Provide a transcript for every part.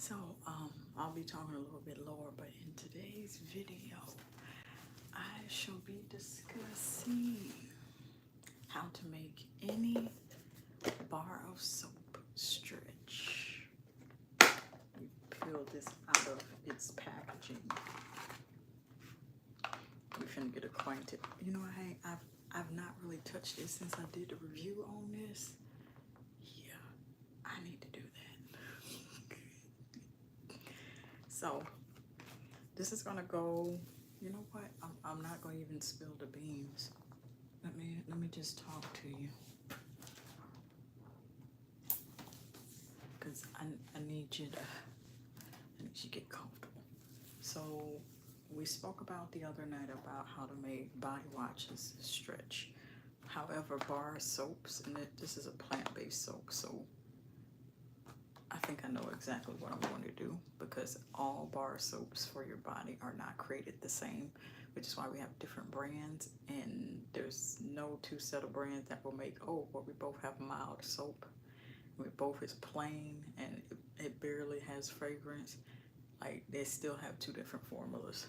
So, I'll be talking a little bit lower, but in today's video, I shall be discussing how to make any bar of soap stretch. We peel this out of its packaging. We finna get acquainted. You know, I've not really touched this since I did the review on this. Yeah, I need to do that. So this is gonna go. You know what? I'm not gonna even spill the beans. Let me just talk to you, cause I need you to get comfortable. So we spoke about the other night about how to make body washes stretch. However, bar soaps, and this is a plant-based soap, so I think I know exactly what I'm going to do, because all bar soaps for your body are not created the same, which is why we have different brands, and there's no two set of brands that will make, oh, well, we both have mild soap, we both is plain, and it barely has fragrance. Like, they still have two different formulas.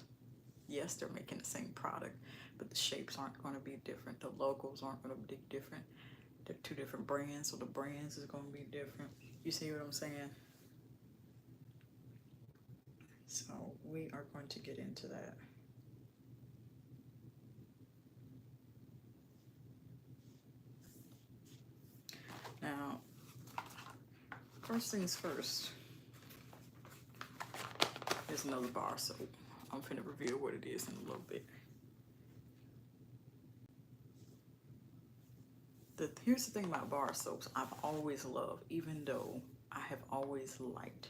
Yes, they're making the same product, but the shapes aren't going to be different. The logos aren't going to be different. They're two different brands, so the brands is going to be different. You see what I'm saying? So we are going to get into that. Now, first things first, here's another bar soap. I'm finna reveal what it is in a little bit. Here's the thing about bar soaps. I've always loved, even though I have always liked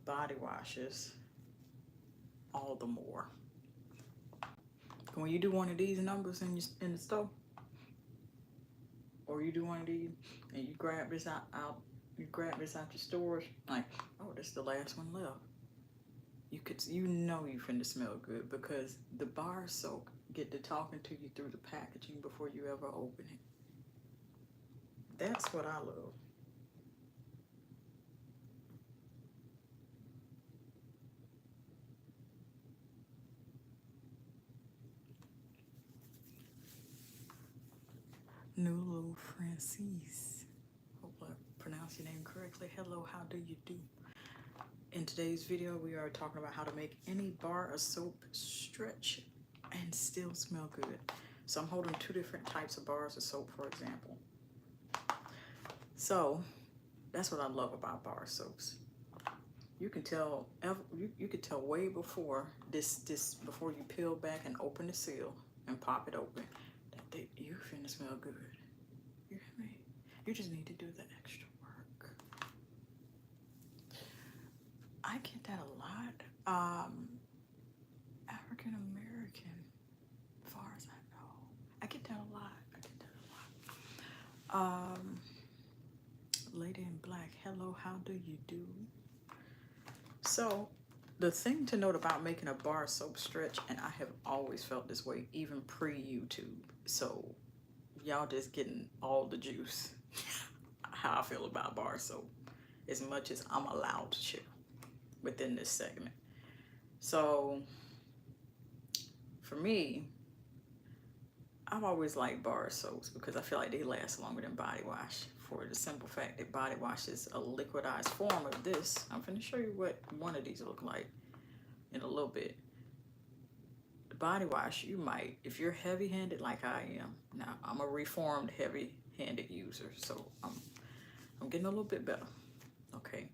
body washes all the more. When you do one of these numbers in the store, or you do one of these and you grab this out your storage, like, oh, this is the last one left. You know you finna smell good, because the bar soap get to talking to you through the packaging before you ever open it. That's what I love. Nulo Francis. Hope I pronounced your name correctly. Hello, how do you do? In today's video, we are talking about how to make any bar of soap stretch and still smell good. So I'm holding two different types of bars of soap, for example. So that's what I love about bar soaps. You can tell you could tell way before before you peel back and open the seal and pop it open, that you finna smell good. You hear me? You just need to do the extra work. I get that a lot. African American, as far as I know. I get that a lot. Lady in black, hello, how do you do? So the thing to note about making a bar soap stretch, and I have always felt this way, even pre-YouTube, so y'all just getting all the juice, how I feel about bar soap, as much as I'm allowed to share within this segment. So for me, I've always liked bar soaps because I feel like they last longer than body wash, for the simple fact that body wash is a liquidized form of this. I'm going to show you what one of these look like in a little bit. The body wash, you might, if you're heavy-handed like I am, now I'm a reformed heavy-handed user, so I'm getting a little bit better, okay?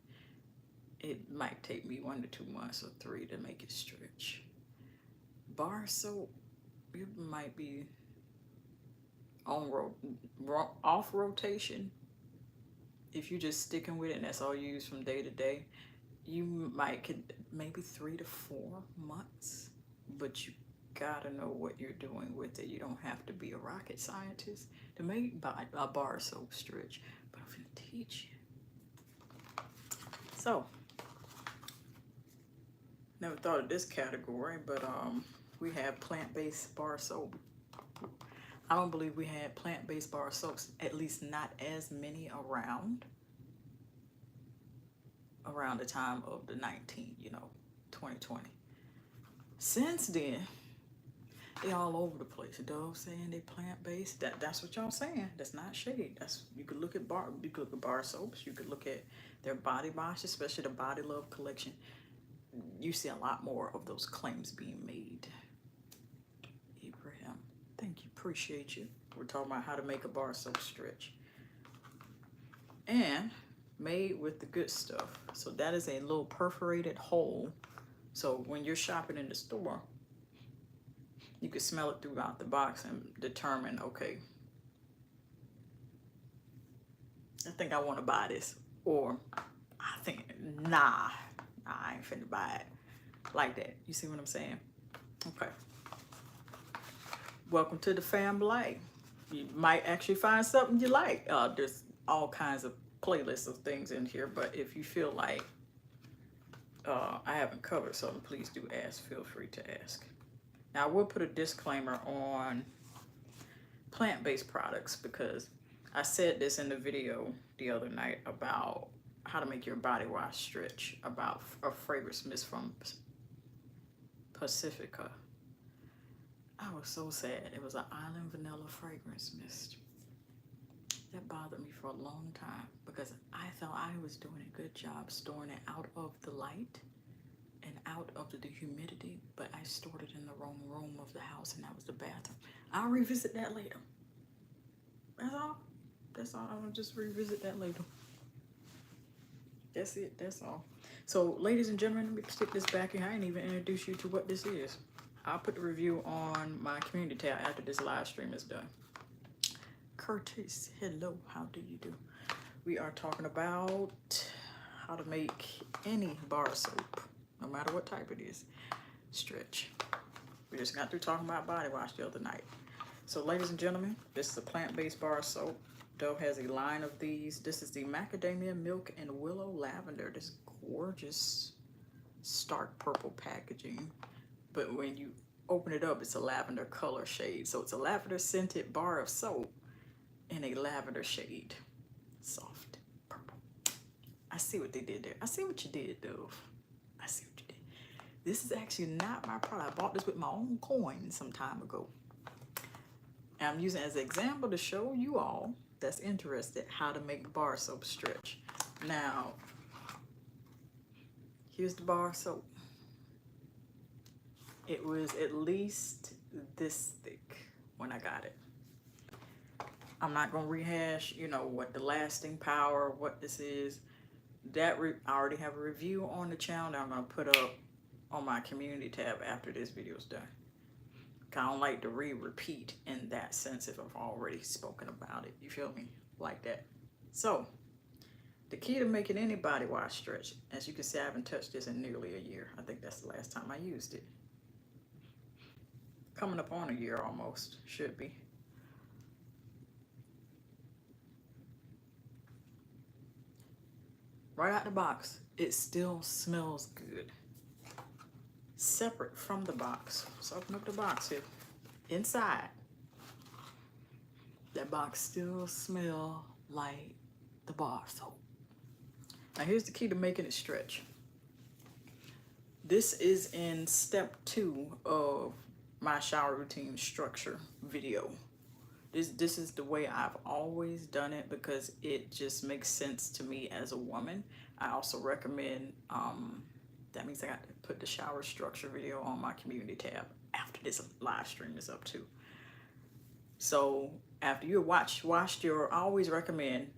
It might take me 1 to 2 months or 3 to make it stretch. Bar soap, you might be on off rotation. If you're just sticking with it and that's all you use from day to day, you might could maybe 3 to 4 months, but you gotta know what you're doing with it. You don't have to be a rocket scientist to make a bar soap stretch, but I'm gonna teach you. So, never thought of this category, but we have plant-based bar soap. I don't believe we had plant-based bar soaps, at least not as many around. around the time of the 2020. Since then, they all over the place. Dove saying they plant-based. That's what y'all saying. That's not shade. You could look at bar soaps. You could look at their body wash, especially the Body Love collection. You see a lot more of those claims being made. Abraham, thank you, appreciate you. We're talking about how to make a bar soap stretch. And made with the good stuff. So that is a little perforated hole. So when you're shopping in the store, you can smell it throughout the box and determine, okay, I think I want to buy this. Or I think, nah, I ain't finna buy it. Like that. You see what I'm saying? Okay. Welcome to the family. You might actually find something you like. There's all kinds of playlists of things in here, but if you feel like I haven't covered something, please do ask. Feel free to ask. Now, I will put a disclaimer on plant-based products because I said this in the video the other night about how to make your body wash stretch, about a fragrance mist from Pacifica. I was so sad. It was an island vanilla fragrance mist. That bothered me for a long time because I thought I was doing a good job storing it out of the light and out of the humidity, but I stored it in the wrong room of the house, and that was the bathroom. I'll revisit that later. That's all. That's all. I'll just revisit that later. That's it. That's all. So, ladies and gentlemen, let me stick this back here. I didn't even introduce you to what this is. I'll put the review on my community tab after this live stream is done. Curtis, hello. How do you do? We are talking about how to make any bar soap, no matter what type it is, stretch. We just got through talking about body wash the other night. So, ladies and gentlemen, this is a plant-based bar soap. Dove has a line of these. This is the macadamia milk and willow lavender. This gorgeous stark purple packaging. But when you open it up, it's a lavender color shade. So it's a lavender scented bar of soap in a lavender shade. Soft purple. I see what they did there. I see what you did, Dove. I see what you did. This is actually not my product. I bought this with my own coin some time ago. And I'm using it as an example to show you all that's interested how to make bar soap stretch. Now, here's the bar soap. It was at least this thick when I got it. I'm not going to rehash, what the lasting power, what this is. I already have a review on the channel that I'm going to put up on my community tab after this video is done. I don't like to repeat in that sense if I've already spoken about it. You feel me? Like that. So, the key to making any body wash stretch, as you can see, I haven't touched this in nearly a year. I think that's the last time I used it. Coming up on a year almost, should be. Right out the box, it still smells good. Separate from the box. So open up the box here. Inside, that box still smells like the bar soap. Now here's the key to making it stretch. This is in step 2 of my shower routine structure video. This is the way I've always done it because it just makes sense to me as a woman. I also recommend, that means I got to put the shower structure video on my community tab after this live stream is up too. So after you washed I always recommend,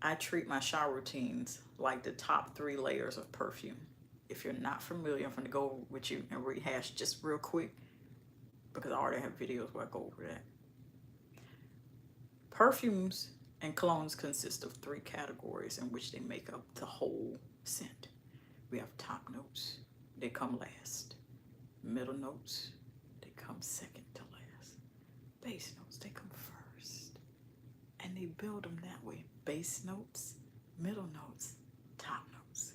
I treat my shower routines like the top 3 layers of perfume. If you're not familiar, I'm going to go with you and rehash just real quick because I already have videos where I go over that. Perfumes and colognes consist of 3 categories in which they make up the whole scent. We have top notes, they come last. Middle notes, they come second to last. Base notes, they come first. And they build them that way. Base notes, middle notes, top notes.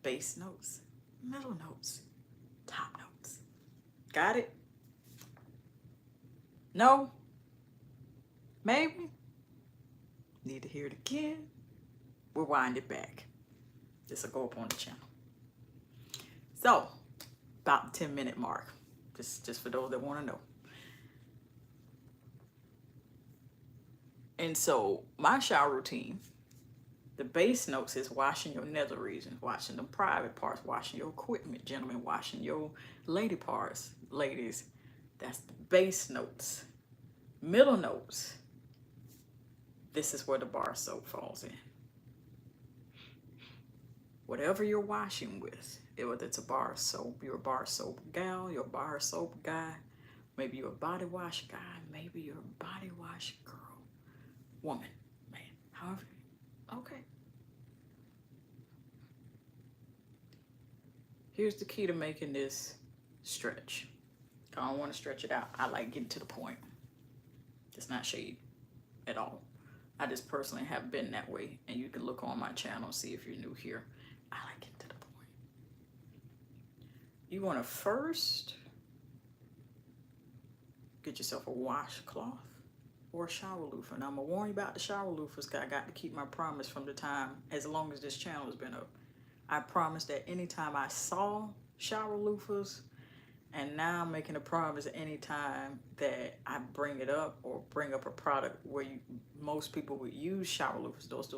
Base notes, middle notes, top notes. Got it? No? Maybe? Need to hear it again? We'll wind it back. This will go up on the channel. So, about the 10-minute mark. Just for those that want to know. And so, my shower routine, the base notes is washing your nether regions, washing the private parts, washing your equipment, gentlemen, washing your lady parts, ladies. That's the base notes. Middle notes, this is where the bar soap falls in. Whatever you're washing with, whether it's a bar soap, you're a bar soap gal, you're a bar soap guy, maybe you're a body wash guy, maybe you're a body wash girl, woman, man, however, okay. Here's the key to making this stretch. I don't want to stretch it out. I like getting to the point. It's not shade at all. I just personally have been that way, and you can look on my channel, see if you're new here. I like getting to the point. You want to first get yourself a washcloth or a shower loofah. And I'm going to warn you about the shower loofahs because I got to keep my promise from the time, as long as this channel has been up. I promised that anytime I saw shower loofahs, and now I'm making a promise anytime that I bring it up or bring up a product where most people would use shower loofahs, those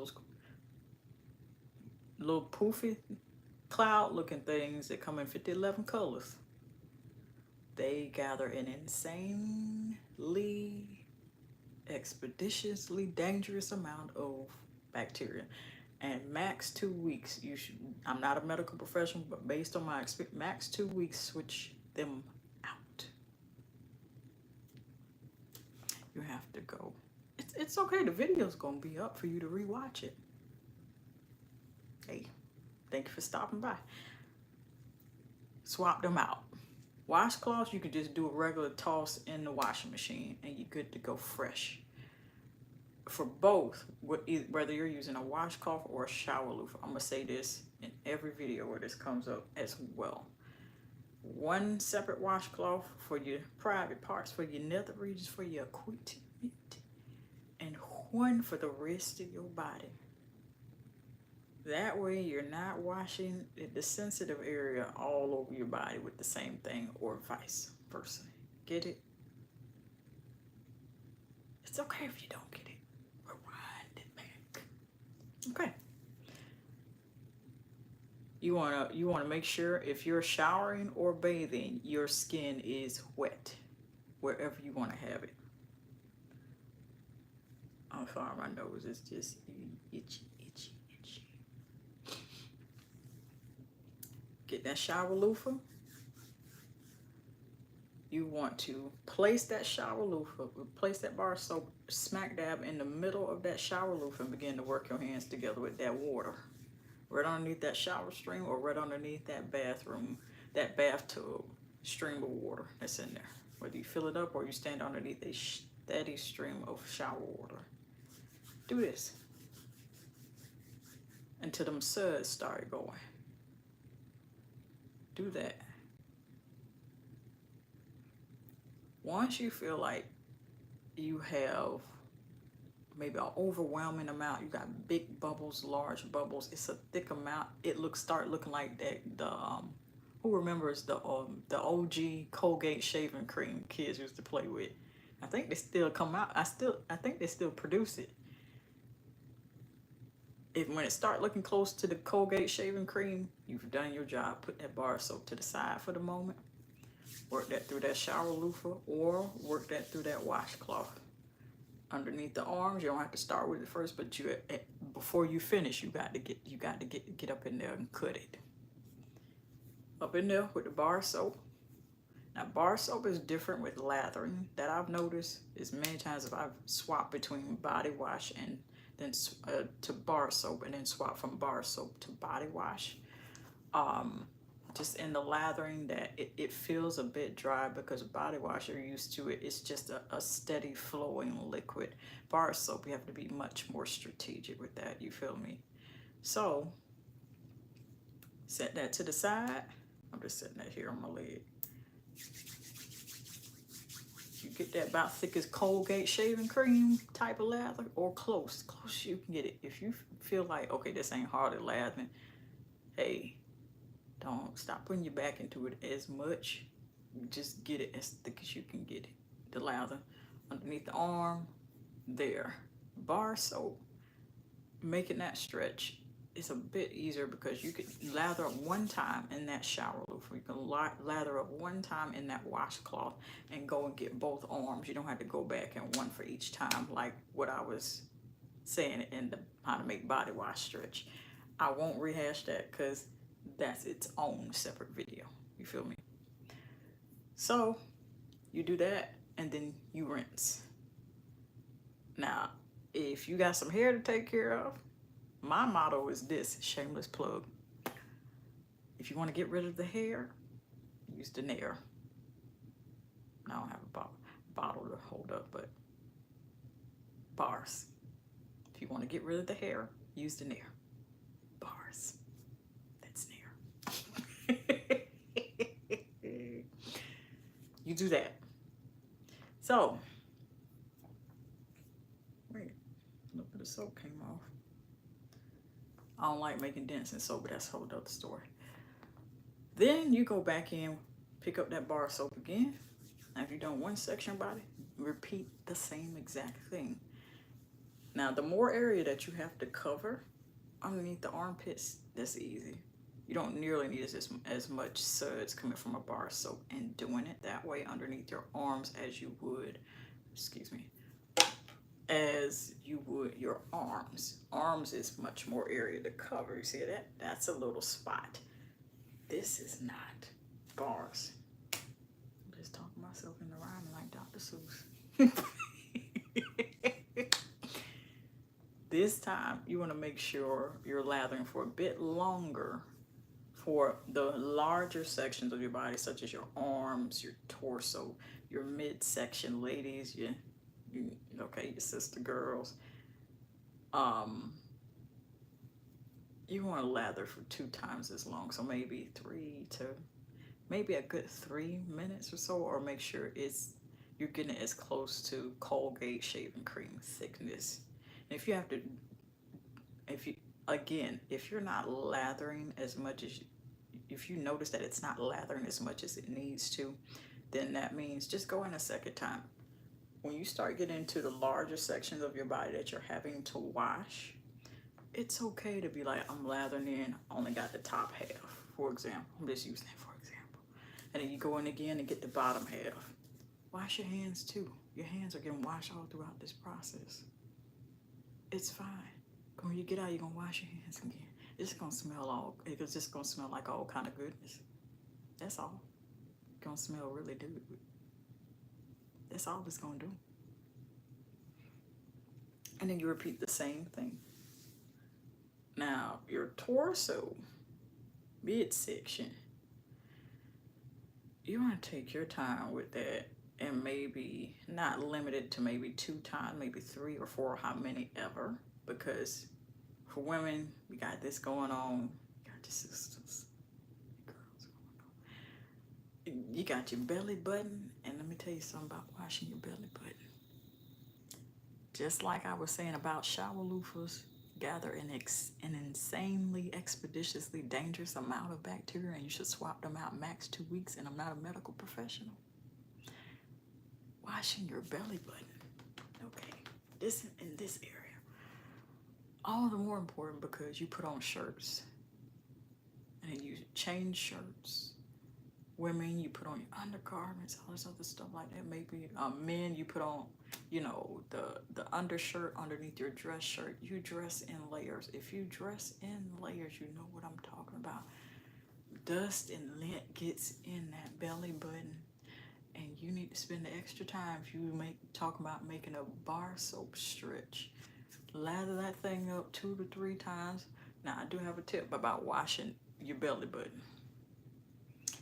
little poofy cloud looking things that come in 50-11 colors. They gather an insanely, expeditiously dangerous amount of bacteria. And max 2 weeks, you should, I'm not a medical professional, but based on my experience, max 2 weeks, switch them out. You have to go. It's okay, the video's gonna be up for you to rewatch it. Hey, thank you for stopping by. Swap them out. Washcloths, you can just do a regular toss in the washing machine and you're good to go fresh. For both, whether you're using a washcloth or a shower loofah, I'm gonna say this in every video where this comes up as well. One separate washcloth for your private parts, for your nether regions, for your equipment, and one for the rest of your body. That way you're not washing the sensitive area all over your body with the same thing, or vice versa. Get it? It's okay if you don't get it. Rewind it back. Okay. You wanna make sure if you're showering or bathing, your skin is wet wherever you want to have it. I'm sorry, my nose is just itchy. Get that shower loofah. You want to place that shower loofah, place that bar soap smack dab in the middle of that shower loofah and begin to work your hands together with that water. Right underneath that shower stream or right underneath that bathtub stream of water that's in there. Whether you fill it up or you stand underneath a steady stream of shower water. Do this until them suds start going. Do that. Once you feel like you have maybe an overwhelming amount, you got big bubbles, large bubbles, it's a thick amount, it start looking like that. Who remembers the OG Colgate shaving cream kids used to play with? I think they still come out. I think they still produce it. When it start looking close to the Colgate shaving cream, you've done your job. Put that bar soap to the side for the moment. Work that through that shower loofah or work that through that washcloth. Underneath the arms, you don't have to start with it first, but before you finish, you got to get up in there and cut it. Up in there with the bar soap. Now, bar soap is different with lathering. That I've noticed is many times if I've swapped between body wash and then to bar soap and then swap from bar soap to body wash. Just in the lathering that it feels a bit dry because body wash, you're used to it. It's just a steady flowing liquid. Bar soap, you have to be much more strategic with that. You feel me? So, set that to the side. I'm just setting that here on my leg. You get that about thick as Colgate shaving cream type of lather or close you can get it. If you feel like, okay, this ain't hardly lathering, hey, don't stop putting your back into it as much. Just get it as thick as you can get it. The lather underneath the arm, there. Bar soap, making that stretch is a bit easier because you can lather up one time in that shower loofah. You can lather up one time in that washcloth and go and get both arms. You don't have to go back and one for each time like what I was saying in the how to make body wash stretch. I won't rehash that because that's its own separate video. You feel me? So you do that and then you rinse. Now, if you got some hair to take care of, my motto is this, shameless plug. If you want to get rid of the hair, use the Nair. I don't have a bottle to hold up, but bars. If you want to get rid of the hair, use the Nair. Bars. That's Nair. You do that. So, wait, a little bit of soap came off. I don't like making dents in soap, but that's a whole other story. Then you go back in, pick up that bar soap again. Now, if you've done one section body, repeat the same exact thing. Now, the more area that you have to cover underneath the armpits, that's easy. You don't nearly need as much suds coming from a bar soap and doing it that way underneath your arms as you would, as you would your arms. Arms is much more area to cover. You see that? That's a little spot. This is not bars. I'm just talking myself in the rhyme like Dr. Seuss. This time, you want to make sure you're lathering for a bit longer for the larger sections of your body, such as your arms, your torso, your midsection, ladies, your sister girls. You want to lather for 2 times as long, so maybe a good 3 minutes or so, or make sure you're getting it as close to Colgate shaving cream thickness. And if you're not lathering as much as if you notice that it's not lathering as much as it needs to, then that means just go in a second time. When you start getting into the larger sections of your body that you're having to wash, it's okay to be like, I'm lathering in, only got the top half, for example. I'm just using that for example. And then you go in again and get the bottom half. Wash your hands too. Your hands are getting washed all throughout this process. It's fine. When you get out, you're gonna wash your hands again. It's just gonna smell like all kind of goodness. That's all. It's gonna smell really good. That's all it's gonna do. And then you repeat the same thing. Now, your torso, midsection, you want to take your time with that and maybe not limit it to maybe 2 times, maybe 3 or 4, how many ever, because for women, we got this going on. You got your sisters, your girls going on. You got your belly button, and let me tell you something about washing your belly button. Just like I was saying about shower loofahs, gather an insanely, expeditiously dangerous amount of bacteria, and you should swap them out max 2 weeks, and I'm not a medical professional. Washing your belly button, okay, this in this area, all the more important because you put on shirts, and then you change shirts. Women, you put on your undergarments, all this other stuff like that. Maybe men, you put on, the undershirt underneath your dress shirt. You dress in layers. If you dress in layers, you know what I'm talking about. Dust and lint gets in that belly button, and you need to spend the extra time if you talking about making a bar soap stretch. Lather that thing up 2 to 3 times. Now, I do have a tip about washing your belly button.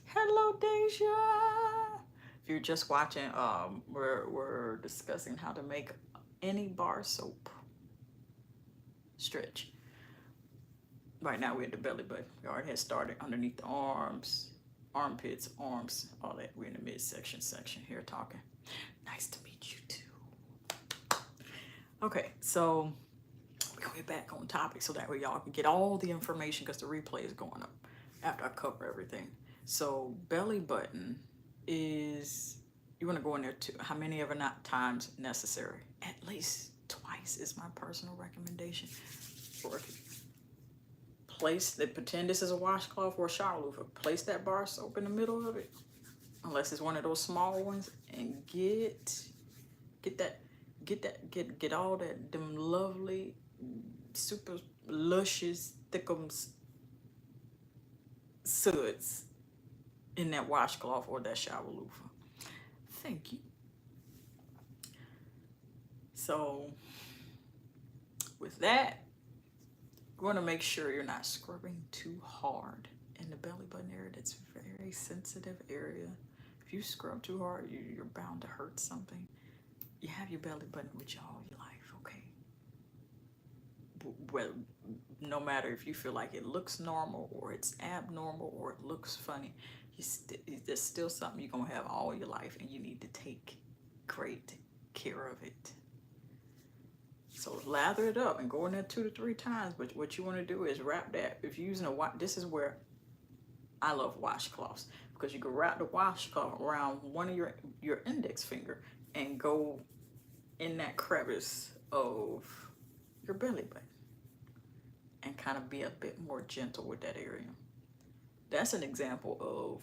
Hello, Deja. If you're just watching, we're discussing how to make any bar soap stretch. Right now, we're at the belly button. We already had started underneath the arms, armpits, arms, all that. We're in the midsection section here talking. Nice to meet you too. Okay, so we're gonna get back on topic so that way y'all can get all the information because the replay is going up after I cover everything. So belly button is, you want to go in there too. How many ever not times necessary? At least twice is my personal recommendation. Or place that, pretend this is a washcloth or a shower loofah. Place that bar soap in the middle of it, unless it's one of those small ones, and get all that, them lovely, super luscious, thickums suds in that washcloth or that shower loofah. Thank you. So with that, you want to make sure you're not scrubbing too hard in the belly button area. That's a very sensitive area. If you scrub too hard, you're bound to hurt something. You have your belly button with you all your life, okay? Well, no matter if you feel like it looks normal or it's abnormal or it looks funny, there's still something you're gonna have all your life, and you need to take great care of it. So lather it up and go in there 2 to 3 times. But what you want to do is wrap that. If you're using this is where I love washcloths, because you can wrap the washcloth around one of your index finger and go in that crevice of your belly button and kind of be a bit more gentle with that area. That's an example of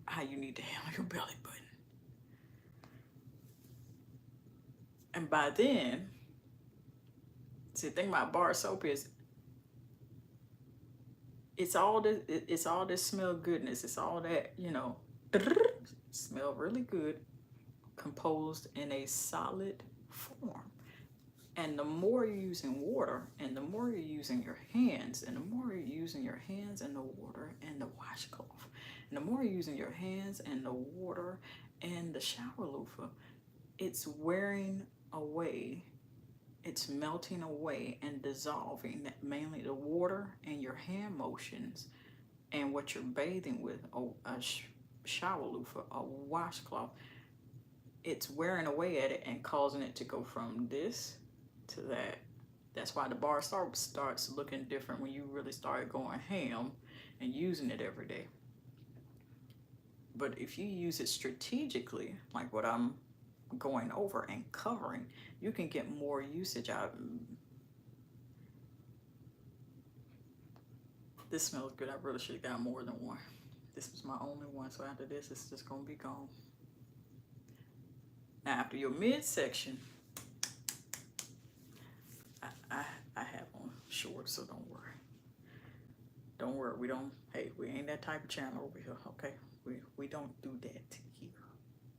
how you need to handle your belly button. And by then, see, the thing about bar soap is it's all this smell goodness. It's all that, smell really good, composed in a solid form. And the more you're using water, and the more you're using your hands, and the more you're using your hands and the water and the washcloth, and the more you're using your hands and the water and the shower loofah, it's wearing away, it's melting away and dissolving, mainly the water and your hand motions and what you're bathing with, a shower loofah, a washcloth. It's wearing away at it and causing it to go from this to that. That's why the bar soap starts looking different when you really start going ham and using it every day. But if you use it strategically, like what I'm going over and covering, you can get more usage out of it. This smells good. I really should have got more than one. This was my only one, so after this, it's just gonna be gone. Now after your midsection, I have on shorts, so don't worry. Don't worry, we ain't that type of channel over here, okay? We don't do that here.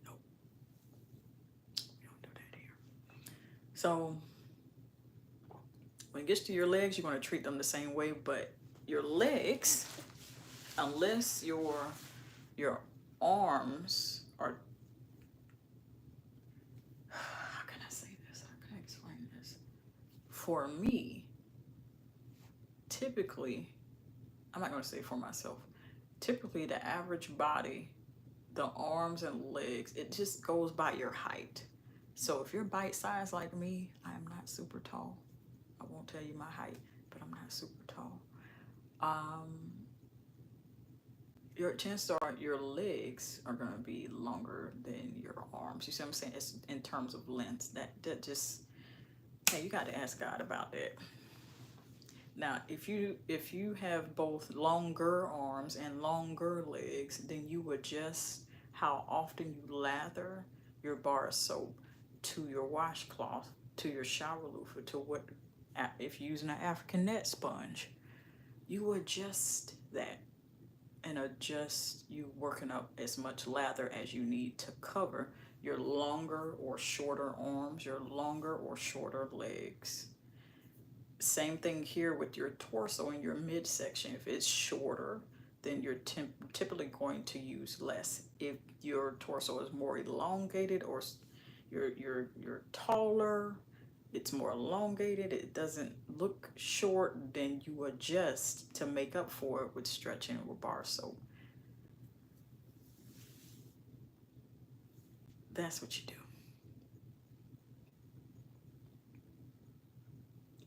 No. We don't do that here. So when it gets to your legs, you're gonna treat them the same way, but your legs, unless your arms are, how can I say this? How can I explain this? For me, typically, I'm not going to say for myself, typically the average body, the arms and legs, it just goes by your height. So if you're bite size like me, I am not super tall. I won't tell you my height, but I'm not super tall. Your chances are your legs are going to be longer than your arms. You see what I'm saying? It's in terms of length. That just, hey, you got to ask God about that. Now, if you have both longer arms and longer legs, then you adjust how often you lather your bar soap to your washcloth, to your shower loofah, to what, if you're using an African net sponge, you adjust that and adjust you working up as much lather as you need to cover your longer or shorter arms, your longer or shorter legs. Same thing here with your torso and your midsection. If it's shorter, then you're typically going to use less. If your torso is more elongated or you're taller, it's more elongated, it doesn't look short, then you adjust to make up for it with stretching or bar soap. That's what you do.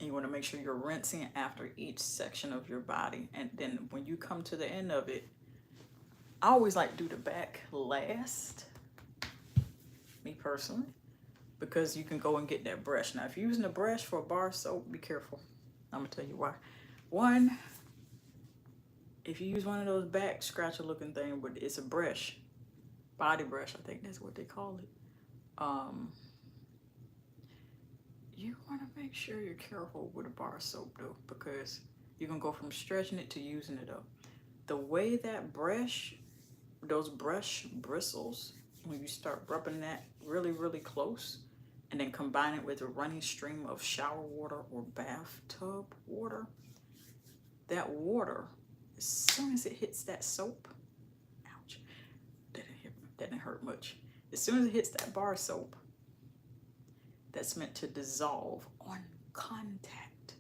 And you want to make sure you're rinsing after each section of your body. And then when you come to the end of it, I always like to do the back last, me personally, because you can go and get that brush. Now, if you're using a brush for a bar soap, be careful. I'm going to tell you why. One, if you use one of those back scratcher looking thing, but it's a brush, body brush, I think that's what they call it. You want to make sure you're careful with a bar soap though, because you're going to go from stretching it to using it up. The way that brush, those brush bristles, when you start rubbing that really, really close and then combine it with a running stream of shower water or bathtub water, that water, as soon as it hits that soap, ouch, that didn't hurt much. As soon as it hits that bar soap, that's meant to dissolve on contact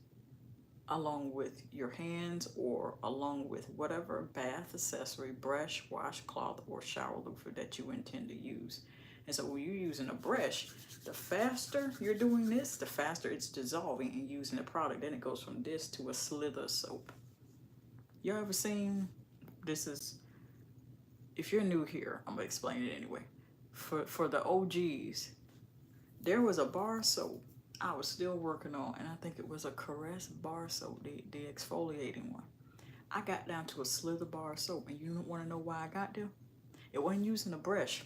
along with your hands or along with whatever bath accessory, brush, washcloth, or shower loofah that you intend to use. And so when you're using a brush, the faster you're doing this, the faster it's dissolving and using the product. Then it goes from this to a slither soap. You ever seen, this is, if you're new here, I'm gonna explain it anyway. For the OGs, there was a bar soap I was still working on, and I think it was a Caress bar soap, the exfoliating one. I got down to a slither bar soap, and you want to know why I got there? It wasn't using a brush.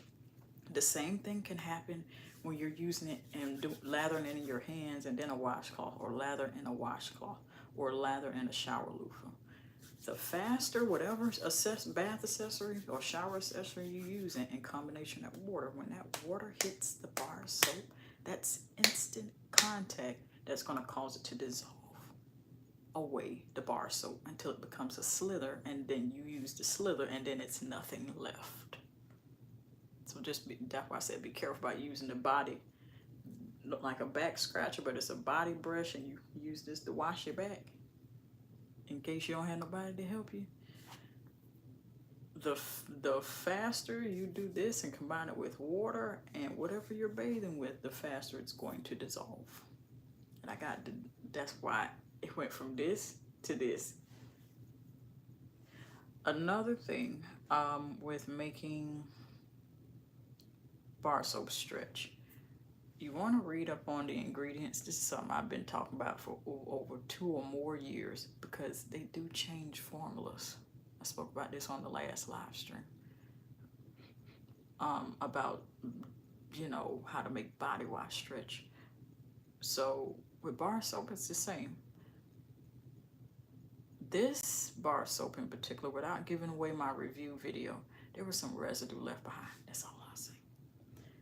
The same thing can happen when you're using it and lathering it in your hands and then a washcloth, or lather in a washcloth, or lather in a shower loofah. The faster, whatever bath accessory or shower accessory you're using in combination with water, when that water hits the bar soap, that's instant contact that's going to cause it to dissolve away the bar soap until it becomes a slither, and then you use the slither and then it's nothing left. So that's why I said be careful about using the body, look like a back scratcher, but it's a body brush, and you use this to wash your back in case you don't have nobody to help you. The faster you do this and combine it with water and whatever you're bathing with, the faster it's going to dissolve. And that's why it went from this to this. Another thing with making bar soap stretch, you want to read up on the ingredients. This is something I've been talking about for over 2 or more years, because they do change formulas. I spoke about this on the last live stream about, how to make body wash stretch. So with bar soap, it's the same. This bar soap in particular, without giving away my review video, there was some residue left behind. That's all I'll say.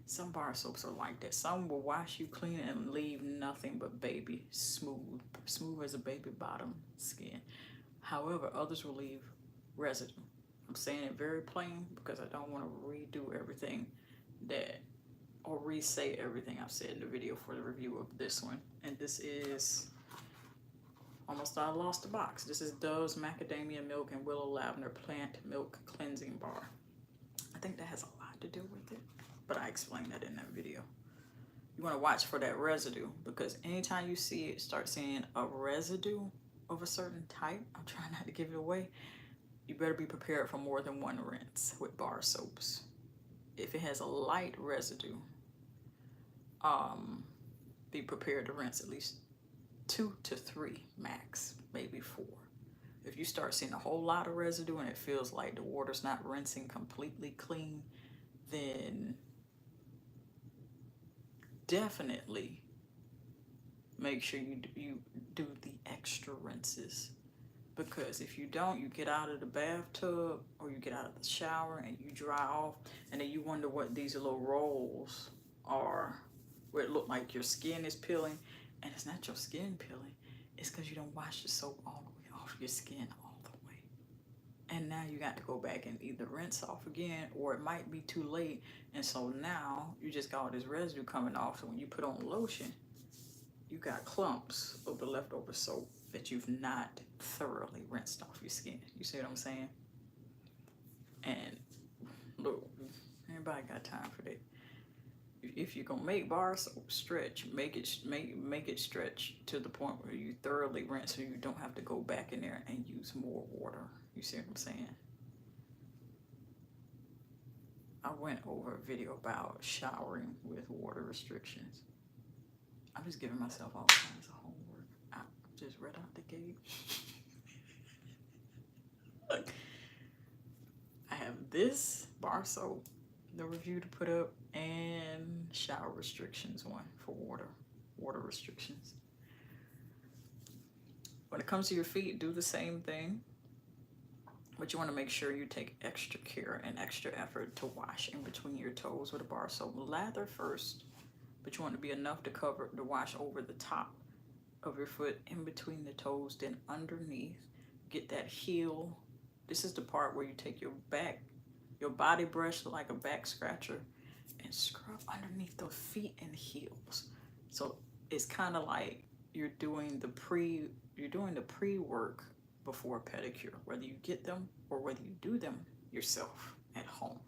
Some bar soaps are like that. Some will wash you clean and leave nothing but baby smooth as a baby bottom skin. However, others will leave residue. I'm saying it very plain because I don't want to redo everything or re-say everything I've said in the video for the review of this one. And this is, almost I lost the box. This is Dove's Macadamia Milk and Willow Lavender Plant Milk Cleansing Bar. I think that has a lot to do with it, but I explained that in that video. You want to watch for that residue, because anytime you start seeing a residue of a certain type, I'm trying not to give it away, you better be prepared for more than one rinse with bar soaps. If it has a light residue, be prepared to rinse at least 2 to 3 max, maybe 4. If you start seeing a whole lot of residue and it feels like the water's not rinsing completely clean, then definitely make sure you do the extra rinses. Because if you don't, you get out of the bathtub or you get out of the shower and you dry off, and then you wonder what these little rolls are, where it look like your skin is peeling, and it's not your skin peeling. It's because you don't wash the soap all the way off your skin all the way. And now you got to go back and either rinse off again, or it might be too late. And so now you just got all this residue coming off. So when you put on lotion, you got clumps of the leftover soap that you've not thoroughly rinsed off your skin. You see what I'm saying? And look, everybody got time for that. if you're gonna make bar soap stretch, make it stretch to the point where you thoroughly rinse, so you don't have to go back in there and use more water. You see what I'm saying? I went over a video about showering with water restrictions. I'm just giving myself all kinds of homework. I just read out the gate. Look, I have this bar soap, the review to put up, and shower restrictions one for water restrictions. When it comes to your feet, do the same thing, but you want to make sure you take extra care and extra effort to wash in between your toes with a bar soap. Lather first, but you want to be enough to wash over the top of your foot, in between the toes, then underneath. Get that heel. This is the part where you take your body brush like a back scratcher and scrub underneath the feet and heels. So it's kind of like you're doing the pre-work before a pedicure, whether you get them or whether you do them yourself at home.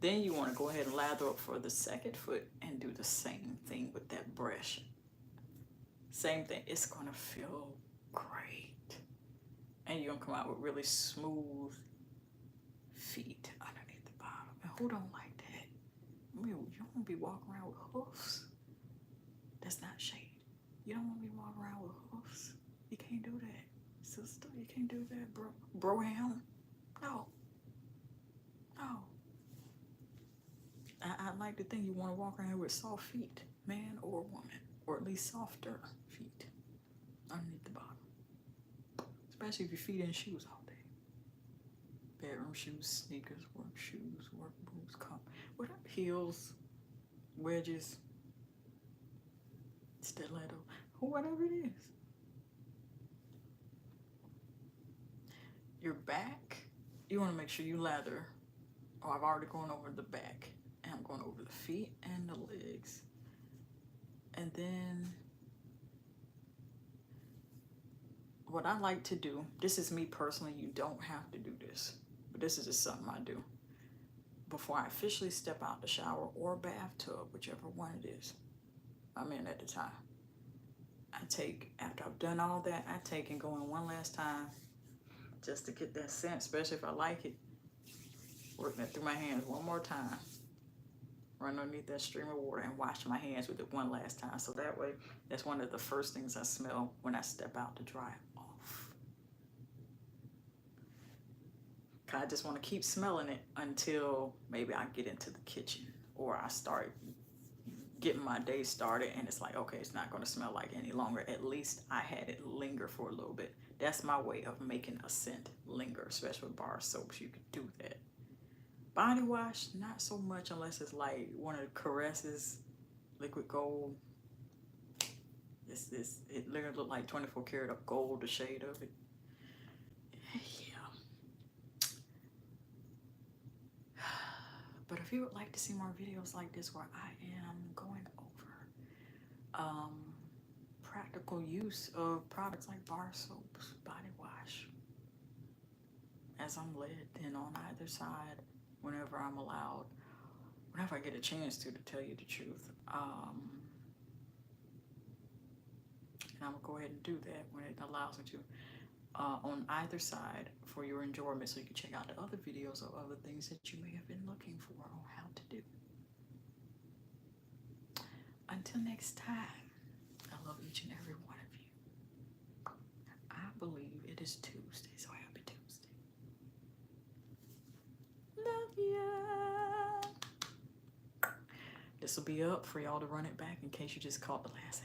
Then you want to go ahead and lather up for the second foot and do the same thing with that brush. Same thing. It's going to feel great. And you're going to come out with really smooth feet underneath the bottom. And who don't like that? I mean, you don't want to be walking around with hoofs. That's not shade. You don't want to be walking around with hoofs. You can't do that, sister. You can't do that, bro. Broham. No. I like to think you want to walk around with soft feet, man or woman, or at least softer feet underneath the bottom. Especially if your feet in shoes all day. Bedroom shoes, sneakers, work shoes, work boots, whatever, heels, wedges, stiletto, whatever it is. Your back, you want to make sure you lather. Oh, I've already gone over the back, and I'm going over the feet and the legs. And then what I like to do, this is me personally, you don't have to do this, but this is just something I do. Before I officially step out the shower or bathtub, whichever one it is I'm in at the time, after I've done all that, I take and go in one last time just to get that scent, especially if I like it. Work that through my hands one more time. Run underneath that stream of water and wash my hands with it one last time. So that way, that's one of the first things I smell when I step out to dry off. I just want to keep smelling it until maybe I get into the kitchen or I start getting my day started and it's like, okay, it's not going to smell like any longer. At least I had it linger for a little bit. That's my way of making a scent linger, especially with bar soaps. You could do that. Body wash, not so much unless it's like one of the Caresses liquid gold. It literally looked like 24 karat of gold, the shade of it. Yeah. But if you would like to see more videos like this where I am going over practical use of products like bar soaps, body wash, as I'm led in on either side, whenever I'm allowed, whenever I get a chance to tell you the truth. And I'm going to go ahead and do that when it allows me to, on either side for your enjoyment, so you can check out the other videos of other things that you may have been looking for on how to do. Until next time, I love each and every one of you. I believe it is Tuesday, so happy Tuesday. Love ya. This will be up for y'all to run it back in case you just caught the last